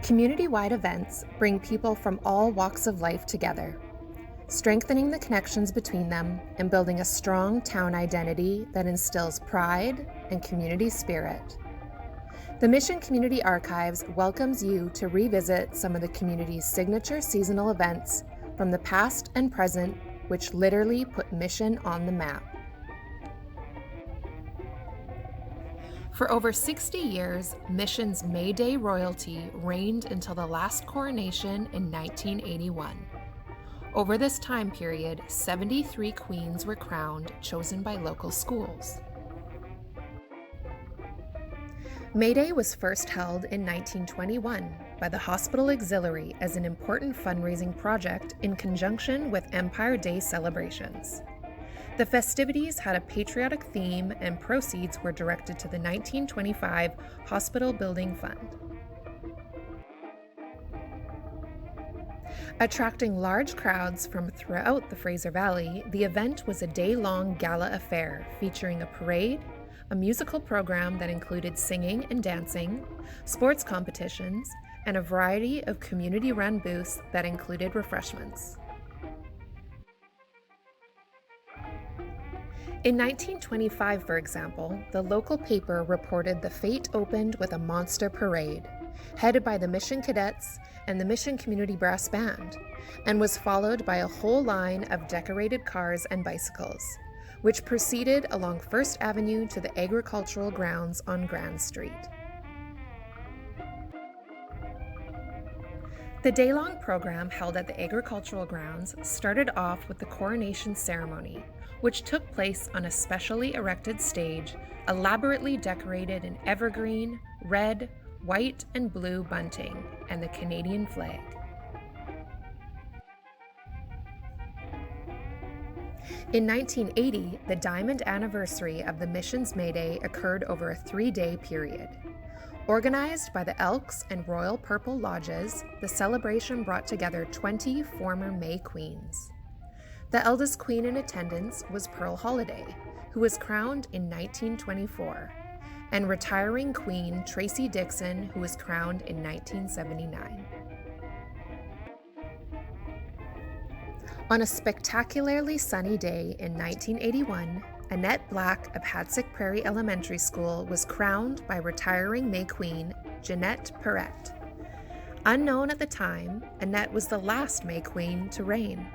Community-wide events bring people from all walks of life together, strengthening the connections between them and building a strong town identity that instills pride and community spirit. The Mission Community Archives welcomes you to revisit some of the community's signature seasonal events from the past and present, which literally put Mission on the map. For over 60 years, Mission's May Day royalty reigned until the last coronation in 1981. Over this time period, 73 queens were crowned, chosen by local schools. May Day was first held in 1921 by the Hospital Auxiliary as an important fundraising project in conjunction with Empire Day celebrations. The festivities had a patriotic theme and proceeds were directed to the 1925 Hospital Building Fund. Attracting large crowds from throughout the Fraser Valley, the event was a day-long gala affair featuring a parade, a musical program that included singing and dancing, sports competitions, and a variety of community-run booths that included refreshments. In 1925, for example, the local paper reported the fete opened with a monster parade, headed by the Mission Cadets and the Mission Community Brass Band, and was followed by a whole line of decorated cars and bicycles, which proceeded along First Avenue to the agricultural grounds on Grand Street. The day-long program held at the agricultural grounds started off with the coronation ceremony, which took place on a specially erected stage elaborately decorated in evergreen, red, white, and blue bunting and the Canadian flag. In 1980, the diamond anniversary of the Mission's May Day occurred over a 3-day period. Organized by the Elks and Royal Purple Lodges, the celebration brought together 20 former May Queens. The eldest queen in attendance was Pearl Holiday, who was crowned in 1924, and retiring Queen Tracy Dixon, who was crowned in 1979. On a spectacularly sunny day in 1981, Annette Black of Hadsick Prairie Elementary School was crowned by retiring May Queen Jeanette Perrette. Unknown at the time, Annette was the last May Queen to reign.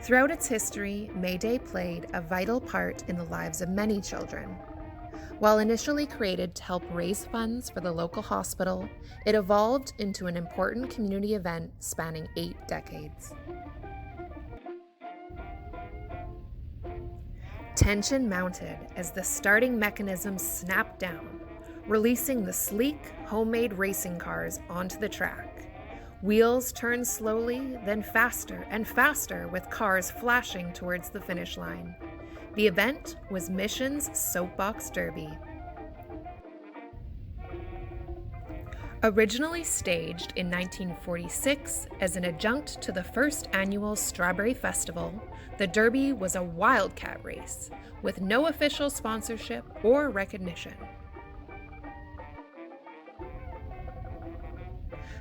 Throughout its history, May Day played a vital part in the lives of many children. While initially created to help raise funds for the local hospital, it evolved into an important community event spanning 8 decades. Tension mounted as the starting mechanism snapped down, releasing the sleek, homemade racing cars onto the track. Wheels turned slowly, then faster and faster, with cars flashing towards the finish line. The event was Mission's Soapbox Derby. Originally staged in 1946 as an adjunct to the first annual Strawberry Festival, the Derby was a wildcat race with no official sponsorship or recognition.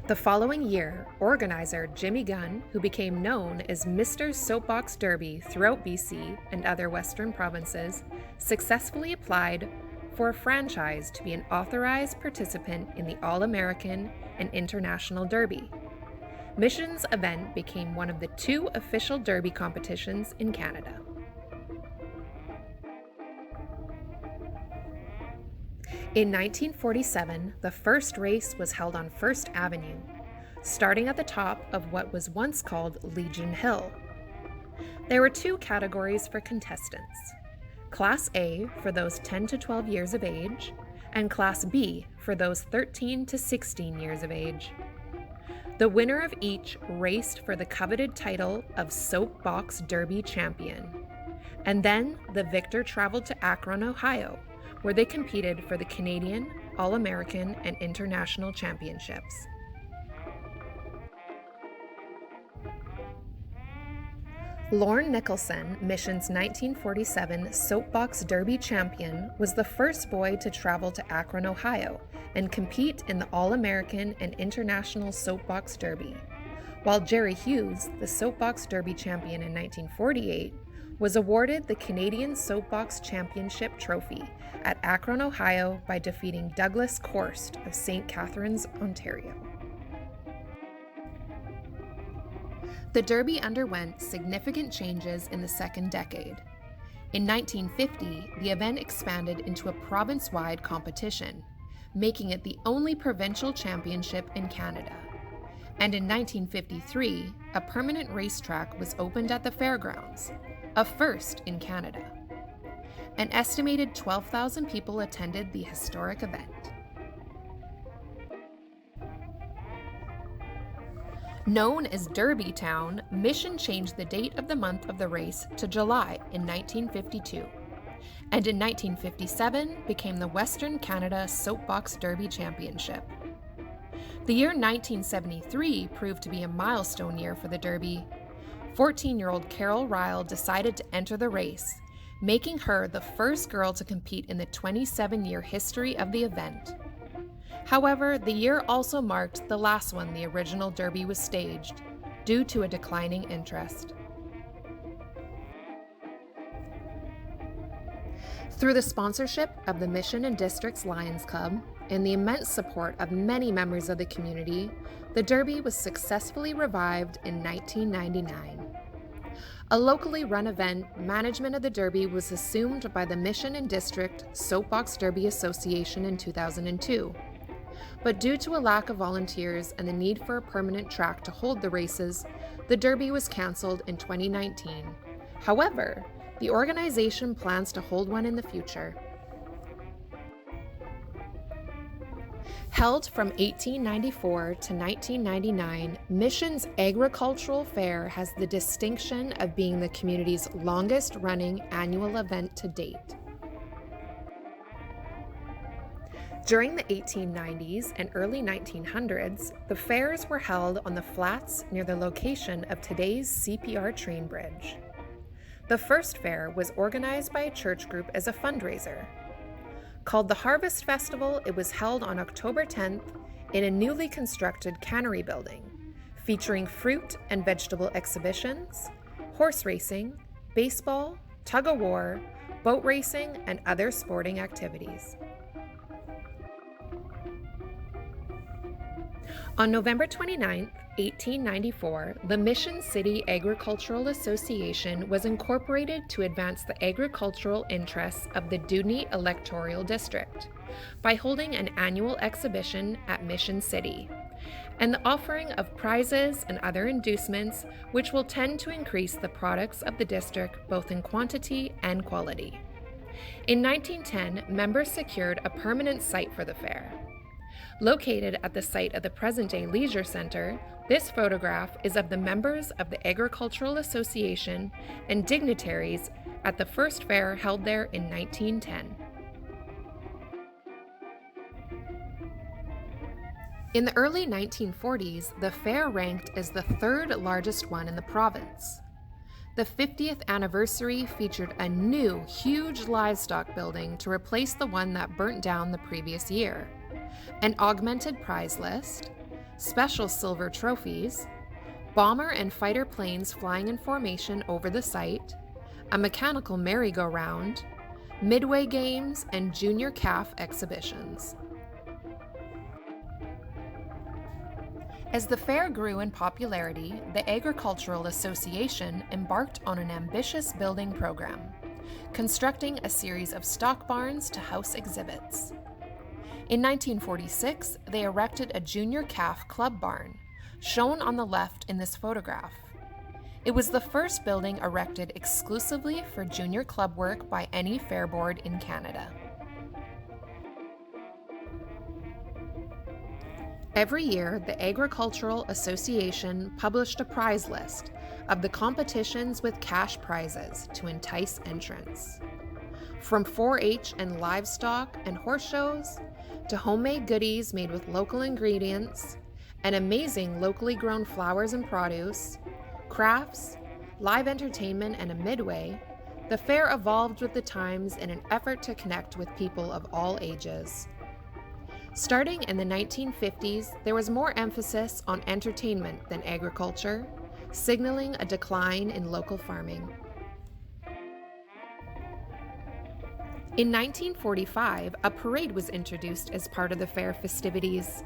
The following year, organizer Jimmy Gunn, who became known as Mr. Soapbox Derby throughout BC and other Western provinces, successfully applied for a franchise to be an authorized participant in the All-American and International Derby. Mission's event became one of the 2 official Derby competitions in Canada. In 1947, the first race was held on First Avenue, starting at the top of what was once called Legion Hill. There were 2 categories for contestants: Class A for those 10 to 12 years of age, and Class B for those 13 to 16 years of age. The winner of each raced for the coveted title of Soapbox Derby Champion, and then the victor traveled to Akron, Ohio, where they competed for the Canadian, All-American, and International Championships. Lorne Nicholson, Mission's 1947 Soapbox Derby champion, was the first boy to travel to Akron, Ohio, and compete in the All-American and International Soapbox Derby, while Jerry Hughes, the Soapbox Derby champion in 1948, was awarded the Canadian Soapbox Championship Trophy at Akron, Ohio by defeating Douglas Korst of St. Catharines, Ontario. The Derby underwent significant changes in the second decade. In 1950, the event expanded into a province-wide competition, making it the only provincial championship in Canada. And in 1953, a permanent racetrack was opened at the fairgrounds, a first in Canada. An estimated 12,000 people attended the historic event. Known as Derby Town, Mission changed the date of the month of the race to July in 1952, and in 1957 became the Western Canada Soapbox Derby Championship. The year 1973 proved to be a milestone year for the Derby. 14-year-old Carol Ryle decided to enter the race, making her the first girl to compete in the 27-year history of the event. However, the year also marked the last one the original Derby was staged, due to a declining interest. Through the sponsorship of the Mission and District's Lions Club and the immense support of many members of the community, the Derby was successfully revived in 1999. A locally run event, management of the Derby was assumed by the Mission and District Soapbox Derby Association in 2002. But due to a lack of volunteers and the need for a permanent track to hold the races, the Derby was cancelled in 2019. However, the organization plans to hold one in the future. Held from 1894 to 1999, Mission's Agricultural Fair has the distinction of being the community's longest-running annual event to date. During the 1890s and early 1900s, the fairs were held on the flats near the location of today's CPR train bridge. The first fair was organized by a church group as a fundraiser. Called the Harvest Festival, it was held on October 10th in a newly constructed cannery building, featuring fruit and vegetable exhibitions, horse racing, baseball, tug-of-war, boat racing, and other sporting activities. On November 29, 1894, the Mission City Agricultural Association was incorporated to advance the agricultural interests of the Dewdney Electoral District by holding an annual exhibition at Mission City and the offering of prizes and other inducements which will tend to increase the products of the district both in quantity and quality. In 1910, members secured a permanent site for the fair. Located at the site of the present-day Leisure Center, this photograph is of the members of the Agricultural Association and dignitaries at the first fair held there in 1910. In the early 1940s, the fair ranked as the third largest one in the province. The 50th anniversary featured a new, huge livestock building to replace the one that burnt down the previous year, an augmented prize list, special silver trophies, bomber and fighter planes flying in formation over the site, a mechanical merry-go-round, midway games, and junior calf exhibitions. As the fair grew in popularity, the Agricultural Association embarked on an ambitious building program, constructing a series of stock barns to house exhibits. In 1946, they erected a junior calf club barn, shown on the left in this photograph. It was the first building erected exclusively for junior club work by any fair board in Canada. Every year, the Agricultural Association published a prize list of the competitions with cash prizes to entice entrants. From 4-H and livestock and horse shows, to homemade goodies made with local ingredients, and amazing locally grown flowers and produce, crafts, live entertainment, and a midway, the fair evolved with the times in an effort to connect with people of all ages. Starting in the 1950s, there was more emphasis on entertainment than agriculture, signaling a decline in local farming. In 1945, a parade was introduced as part of the fair festivities.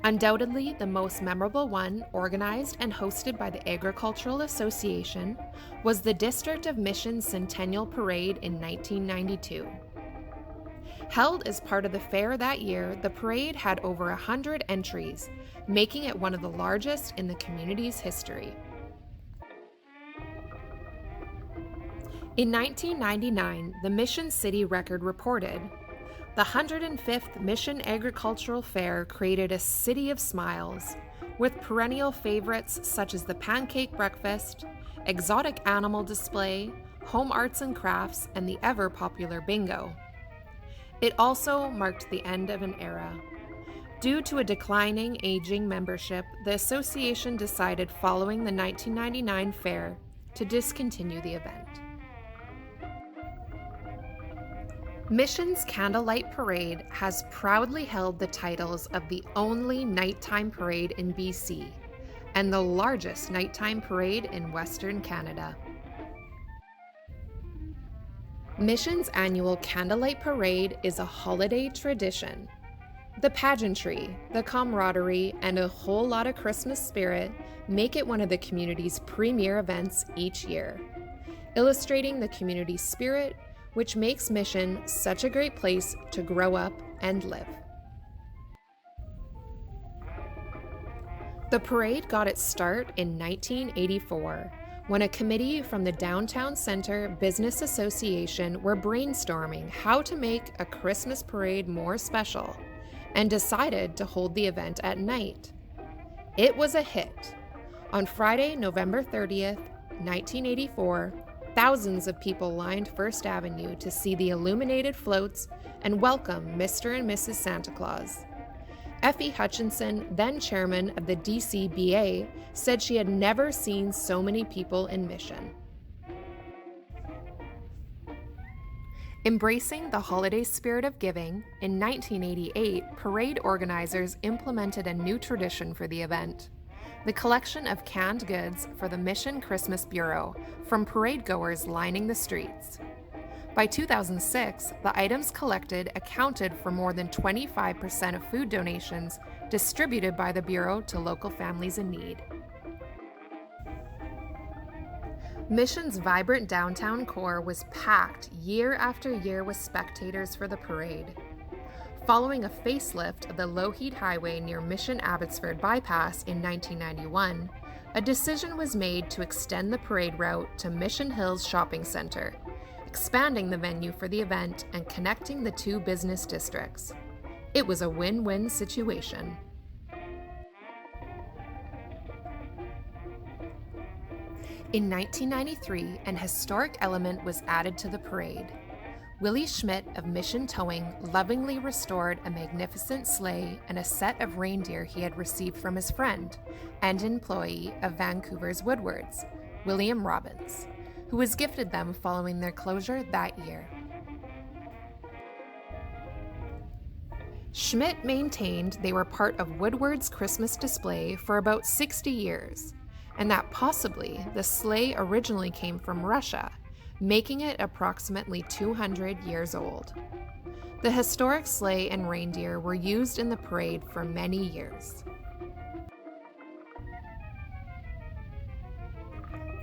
Undoubtedly, the most memorable one, organized and hosted by the Agricultural Association, was the District of Mission Centennial Parade in 1992. Held as part of the fair that year, the parade had over 100 entries, making it one of the largest in the community's history. In 1999, the Mission City Record reported, "The 105th Mission Agricultural Fair created a city of smiles, with perennial favorites such as the pancake breakfast, exotic animal display, home arts and crafts, and the ever-popular bingo." It also marked the end of an era. Due to a declining, aging membership, the association decided following the 1999 fair to discontinue the event. Mission's Candlelight Parade has proudly held the titles of the only nighttime parade in BC and the largest nighttime parade in Western Canada. Mission's annual Candlelight Parade is a holiday tradition. The pageantry, the camaraderie, and a whole lot of Christmas spirit make it one of the community's premier events each year, illustrating the community's spirit, which makes Mission such a great place to grow up and live. The parade got its start in 1984, when a committee from the Downtown Center Business Association were brainstorming how to make a Christmas parade more special, and decided to hold the event at night. It was a hit. On Friday, November 30th, 1984, thousands of people lined First Avenue to see the illuminated floats and welcome Mr. and Mrs. Santa Claus. Effie Hutchinson, then chairman of the DCBA, said she had never seen so many people in Mission. Embracing the holiday spirit of giving, in 1988, parade organizers implemented a new tradition for the event: the collection of canned goods for the Mission Christmas Bureau from parade goers lining the streets. By 2006, the items collected accounted for more than 25% of food donations distributed by the Bureau to local families in need. Mission's vibrant downtown core was packed year after year with spectators for the parade. Following a facelift of the low-heat highway near Mission Abbotsford Bypass in 1991, a decision was made to extend the parade route to Mission Hills Shopping Centre, expanding the venue for the event and connecting the two business districts. It was a win-win situation. In 1993, an historic element was added to the parade. Willie Schmidt of Mission Towing lovingly restored a magnificent sleigh and a set of reindeer he had received from his friend and employee of Vancouver's Woodwards, William Robbins, who was gifted them following their closure that year. Schmidt maintained they were part of Woodward's Christmas display for about 60 years, and that possibly the sleigh originally came from Russia, making it approximately 200 years old. The historic sleigh and reindeer were used in the parade for many years.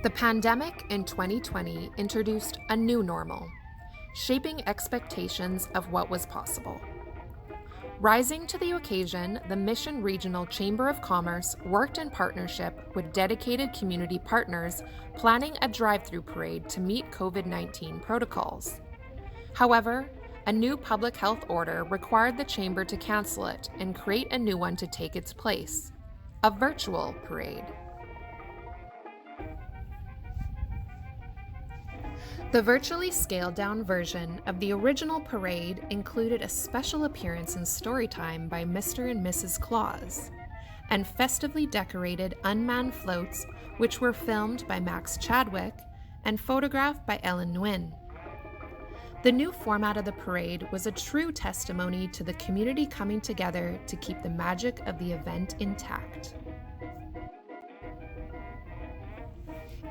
The pandemic in 2020 introduced a new normal, shaping expectations of what was possible. Rising to the occasion, the Mission Regional Chamber of Commerce worked in partnership with dedicated community partners, planning a drive-through parade to meet COVID-19 protocols. However, a new public health order required the chamber to cancel it and create a new one to take its place: a virtual parade. The virtually scaled-down version of the original parade included a special appearance and story time by Mr. and Mrs. Claus, and festively decorated unmanned floats which were filmed by Max Chadwick and photographed by Ellen Nguyen. The new format of the parade was a true testimony to the community coming together to keep the magic of the event intact.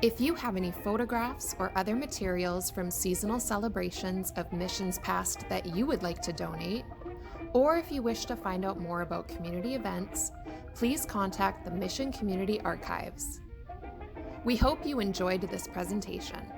If you have any photographs or other materials from seasonal celebrations of missions past that you would like to donate, or if you wish to find out more about community events, please contact the Mission Community Archives. We hope you enjoyed this presentation.